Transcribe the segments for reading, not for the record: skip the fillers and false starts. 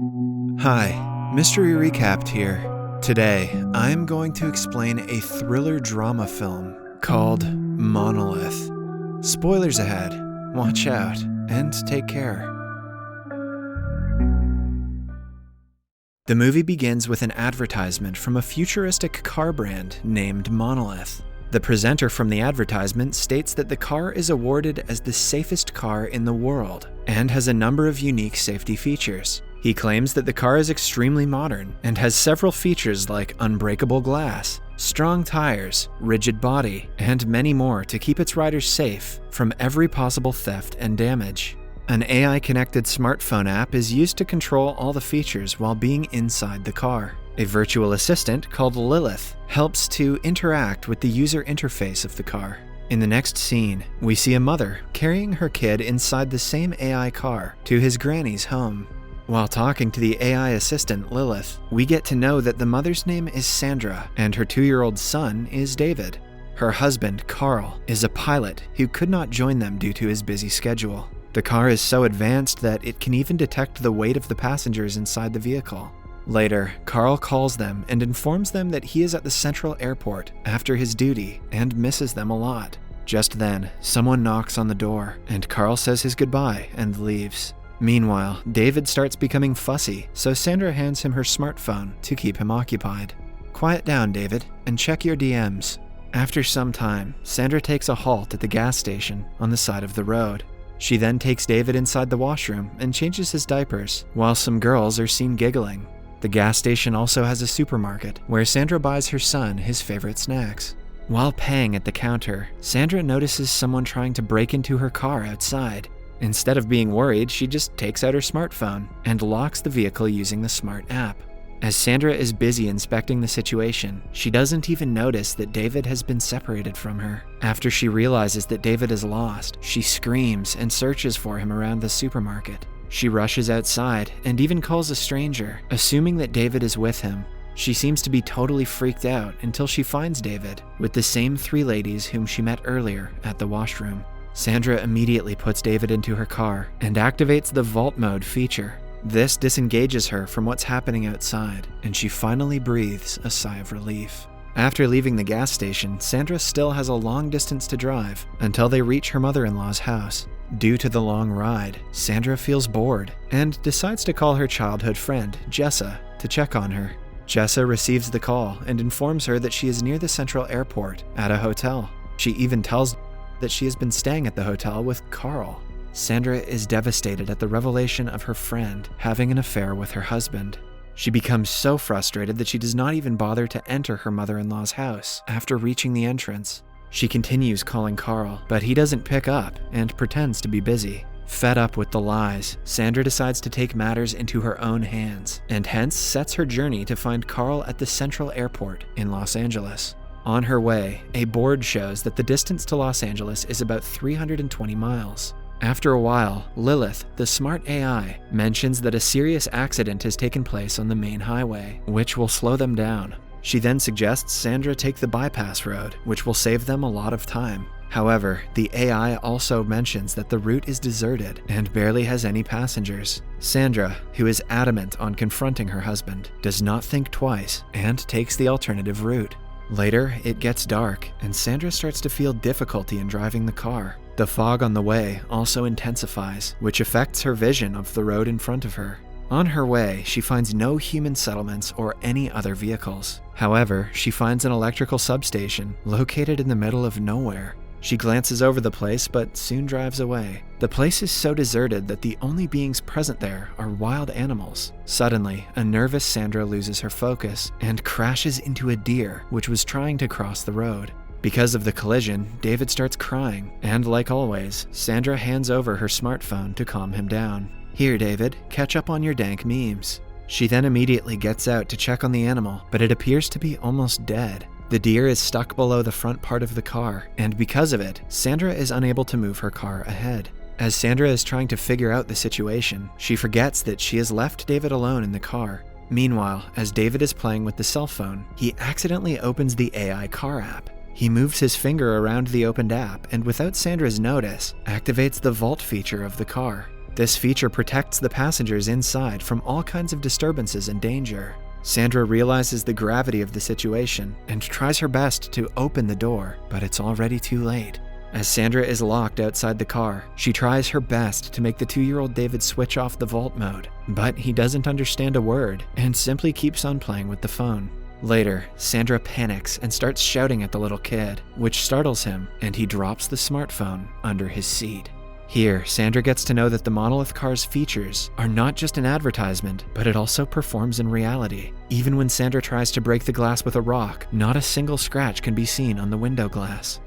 Hi, Mystery Recapped here. Today, I'm going to explain a thriller drama film called Monolith. Spoilers ahead, watch out, and take care. The movie begins with an advertisement from a futuristic car brand named Monolith. The presenter from the advertisement states that the car is awarded as the safest car in the world and has a number of unique safety features. He claims that the car is extremely modern and has several features like unbreakable glass, strong tires, rigid body, and many more to keep its riders safe from every possible theft and damage. An AI-connected smartphone app is used to control all the features while being inside the car. A virtual assistant called Lilith helps to interact with the user interface of the car. In the next scene, we see a mother carrying her kid inside the same AI car to his granny's home. While talking to the AI assistant Lilith, we get to know that the mother's name is Sandra and her 2-year-old son is David. Her husband, Carl, is a pilot who could not join them due to his busy schedule. The car is so advanced that it can even detect the weight of the passengers inside the vehicle. Later, Carl calls them and informs them that he is at the central airport after his duty and misses them a lot. Just then, someone knocks on the door and Carl says his goodbye and leaves. Meanwhile, David starts becoming fussy, so Sandra hands him her smartphone to keep him occupied. Quiet down, David, and check your DMs. After some time, Sandra takes a halt at the gas station on the side of the road. She then takes David inside the washroom and changes his diapers, while some girls are seen giggling. The gas station also has a supermarket, where Sandra buys her son his favorite snacks. While paying at the counter, Sandra notices someone trying to break into her car outside. Instead of being worried, she just takes out her smartphone and locks the vehicle using the smart app. As Sandra is busy inspecting the situation, she doesn't even notice that David has been separated from her. After she realizes that David is lost, she screams and searches for him around the supermarket. She rushes outside and even calls a stranger, assuming that David is with him. She seems to be totally freaked out until she finds David with the same 3 ladies whom she met earlier at the washroom. Sandra immediately puts David into her car and activates the vault mode feature. This disengages her from what's happening outside, and she finally breathes a sigh of relief. After leaving the gas station, Sandra still has a long distance to drive until they reach her mother-in-law's house. Due to the long ride, Sandra feels bored and decides to call her childhood friend, Jessa, to check on her. Jessa receives the call and informs her that she is near the central airport at a hotel. She even tells that she has been staying at the hotel with Carl. Sandra is devastated at the revelation of her friend having an affair with her husband. She becomes so frustrated that she does not even bother to enter her mother-in-law's house after reaching the entrance. She continues calling Carl, but he doesn't pick up and pretends to be busy. Fed up with the lies, Sandra decides to take matters into her own hands and hence sets her journey to find Carl at the Central Airport in Los Angeles. On her way, a board shows that the distance to Los Angeles is about 320 miles. After a while, Lilith, the smart AI, mentions that a serious accident has taken place on the main highway, which will slow them down. She then suggests Sandra take the bypass road, which will save them a lot of time. However, the AI also mentions that the route is deserted and barely has any passengers. Sandra, who is adamant on confronting her husband, does not think twice and takes the alternative route. Later, it gets dark, and Sandra starts to feel difficulty in driving the car. The fog on the way also intensifies, which affects her vision of the road in front of her. On her way, she finds no human settlements or any other vehicles. However, she finds an electrical substation located in the middle of nowhere. She glances over the place but soon drives away. The place is so deserted that the only beings present there are wild animals. Suddenly, a nervous Sandra loses her focus and crashes into a deer which was trying to cross the road. Because of the collision, David starts crying, and like always, Sandra hands over her smartphone to calm him down. "Here, David, catch up on your dank memes." She then immediately gets out to check on the animal, but it appears to be almost dead. The deer is stuck below the front part of the car, and because of it, Sandra is unable to move her car ahead. As Sandra is trying to figure out the situation, she forgets that she has left David alone in the car. Meanwhile, as David is playing with the cell phone, he accidentally opens the AI car app. He moves his finger around the opened app and without Sandra's notice, activates the vault feature of the car. This feature protects the passengers inside from all kinds of disturbances and danger. Sandra realizes the gravity of the situation and tries her best to open the door, but it's already too late. As Sandra is locked outside the car, she tries her best to make the 2-year-old David switch off the vault mode, but he doesn't understand a word and simply keeps on playing with the phone. Later, Sandra panics and starts shouting at the little kid, which startles him, and he drops the smartphone under his seat. Here, Sandra gets to know that the monolith car's features are not just an advertisement, but it also performs in reality. Even when Sandra tries to break the glass with a rock, not a single scratch can be seen on the window glass.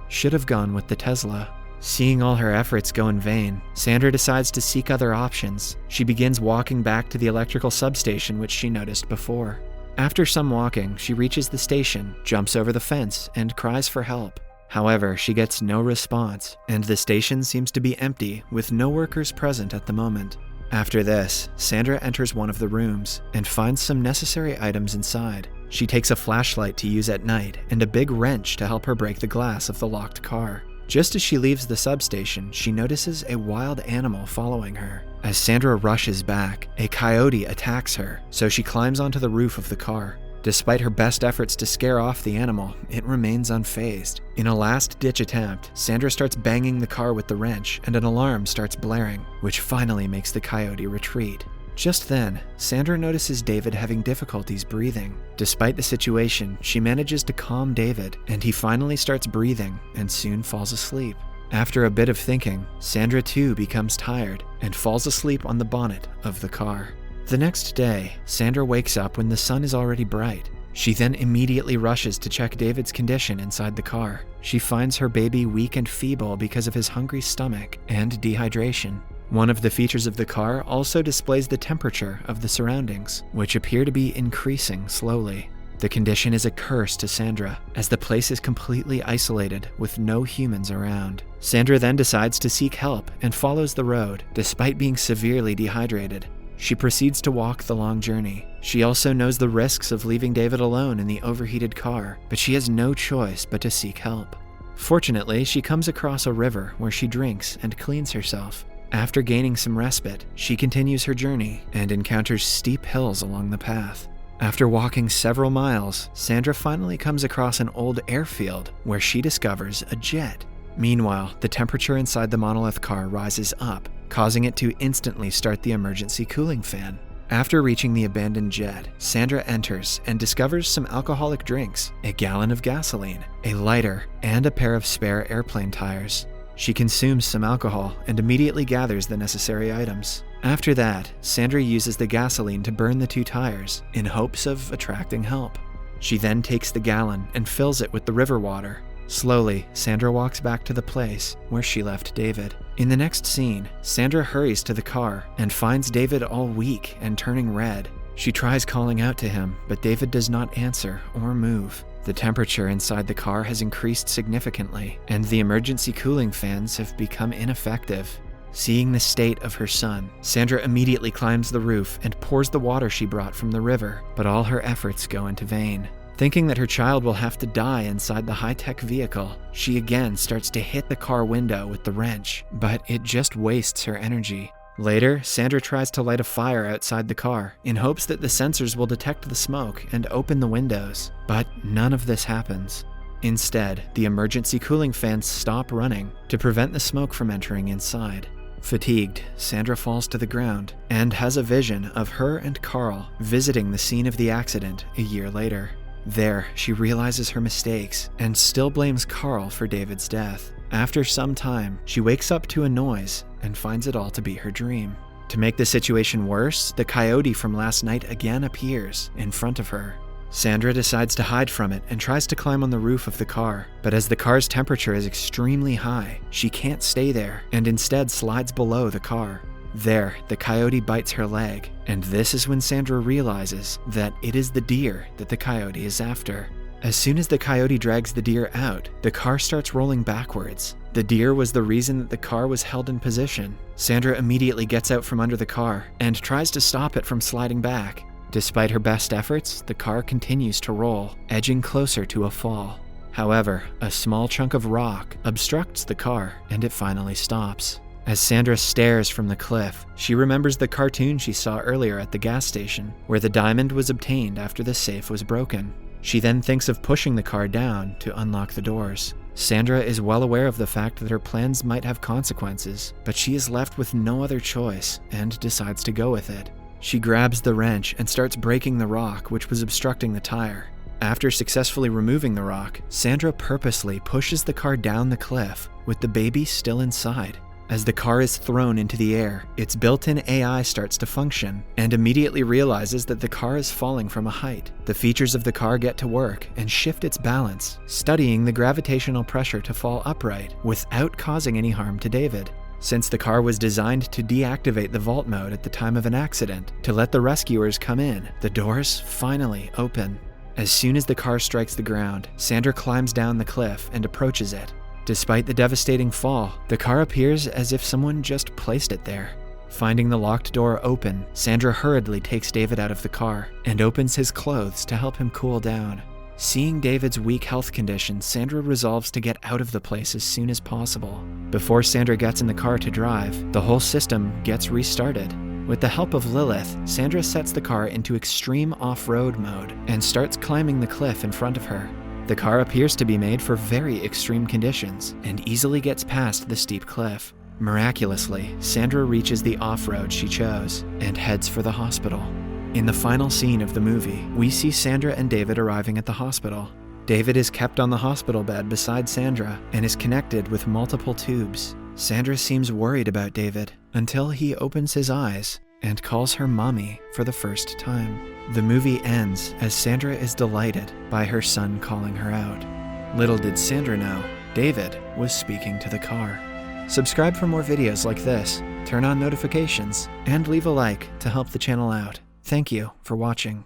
Should have gone with the Tesla. Seeing all her efforts go in vain, Sandra decides to seek other options. She begins walking back to the electrical substation which she noticed before. After some walking, she reaches the station, jumps over the fence, and cries for help. However, she gets no response, and the station seems to be empty with no workers present at the moment. After this, Sandra enters one of the rooms and finds some necessary items inside. She takes a flashlight to use at night and a big wrench to help her break the glass of the locked car. Just as she leaves the substation, she notices a wild animal following her. As Sandra rushes back, a coyote attacks her, so she climbs onto the roof of the car. Despite her best efforts to scare off the animal, it remains unfazed. In a last-ditch attempt, Sandra starts banging the car with the wrench, and an alarm starts blaring, which finally makes the coyote retreat. Just then, Sandra notices David having difficulties breathing. Despite the situation, she manages to calm David, and he finally starts breathing and soon falls asleep. After a bit of thinking, Sandra too becomes tired and falls asleep on the bonnet of the car. The next day, Sandra wakes up when the sun is already bright. She then immediately rushes to check David's condition inside the car. She finds her baby weak and feeble because of his hungry stomach and dehydration. One of the features of the car also displays the temperature of the surroundings, which appear to be increasing slowly. The condition is a curse to Sandra, as the place is completely isolated with no humans around. Sandra then decides to seek help and follows the road, despite being severely dehydrated. She proceeds to walk the long journey. She also knows the risks of leaving David alone in the overheated car, but she has no choice but to seek help. Fortunately, she comes across a river where she drinks and cleans herself. After gaining some respite, she continues her journey and encounters steep hills along the path. After walking several miles, Sandra finally comes across an old airfield where she discovers a jet. Meanwhile, the temperature inside the monolith car rises up, causing it to instantly start the emergency cooling fan. After reaching the abandoned jet, Sandra enters and discovers some alcoholic drinks, a gallon of gasoline, a lighter, and a pair of spare airplane tires. She consumes some alcohol and immediately gathers the necessary items. After that, Sandra uses the gasoline to burn the 2 tires in hopes of attracting help. She then takes the gallon and fills it with the river water. Slowly, Sandra walks back to the place where she left David. In the next scene, Sandra hurries to the car and finds David all weak and turning red. She tries calling out to him, but David does not answer or move. The temperature inside the car has increased significantly, and the emergency cooling fans have become ineffective. Seeing the state of her son, Sandra immediately climbs the roof and pours the water she brought from the river, but all her efforts go into vain. Thinking that her child will have to die inside the high-tech vehicle, she again starts to hit the car window with the wrench, but it just wastes her energy. Later, Sandra tries to light a fire outside the car in hopes that the sensors will detect the smoke and open the windows, but none of this happens. Instead, the emergency cooling fans stop running to prevent the smoke from entering inside. Fatigued, Sandra falls to the ground and has a vision of her and Carl visiting the scene of the accident a year later. There, she realizes her mistakes and still blames Carl for David's death. After some time, she wakes up to a noise and finds it all to be her dream. To make the situation worse, the coyote from last night again appears in front of her. Sandra decides to hide from it and tries to climb on the roof of the car, but as the car's temperature is extremely high, she can't stay there and instead slides below the car. There, the coyote bites her leg, and this is when Sandra realizes that it is the deer that the coyote is after. As soon as the coyote drags the deer out, the car starts rolling backwards. The deer was the reason that the car was held in position. Sandra immediately gets out from under the car and tries to stop it from sliding back. Despite her best efforts, the car continues to roll, edging closer to a fall. However, a small chunk of rock obstructs the car and it finally stops. As Sandra stares from the cliff, she remembers the cartoon she saw earlier at the gas station, where the diamond was obtained after the safe was broken. She then thinks of pushing the car down to unlock the doors. Sandra is well aware of the fact that her plans might have consequences, but she is left with no other choice and decides to go with it. She grabs the wrench and starts breaking the rock which was obstructing the tire. After successfully removing the rock, Sandra purposely pushes the car down the cliff with the baby still inside. As the car is thrown into the air, its built-in AI starts to function and immediately realizes that the car is falling from a height. The features of the car get to work and shift its balance, studying the gravitational pressure to fall upright without causing any harm to David. Since the car was designed to deactivate the vault mode at the time of an accident to let the rescuers come in, the doors finally open. As soon as the car strikes the ground, Sandra climbs down the cliff and approaches it. Despite the devastating fall, the car appears as if someone just placed it there. Finding the locked door open, Sandra hurriedly takes David out of the car and opens his clothes to help him cool down. Seeing David's weak health condition, Sandra resolves to get out of the place as soon as possible. Before Sandra gets in the car to drive, the whole system gets restarted. With the help of Lilith, Sandra sets the car into extreme off-road mode and starts climbing the cliff in front of her. The car appears to be made for very extreme conditions and easily gets past the steep cliff. Miraculously, Sandra reaches the off-road she chose and heads for the hospital. In the final scene of the movie, we see Sandra and David arriving at the hospital. David is kept on the hospital bed beside Sandra and is connected with multiple tubes. Sandra seems worried about David until he opens his eyes and calls her mommy for the first time. The movie ends as Sandra is delighted by her son calling her out. Little did Sandra know, David was speaking to the car. Subscribe for more videos like this, turn on notifications, and leave a like to help the channel out. Thank you for watching.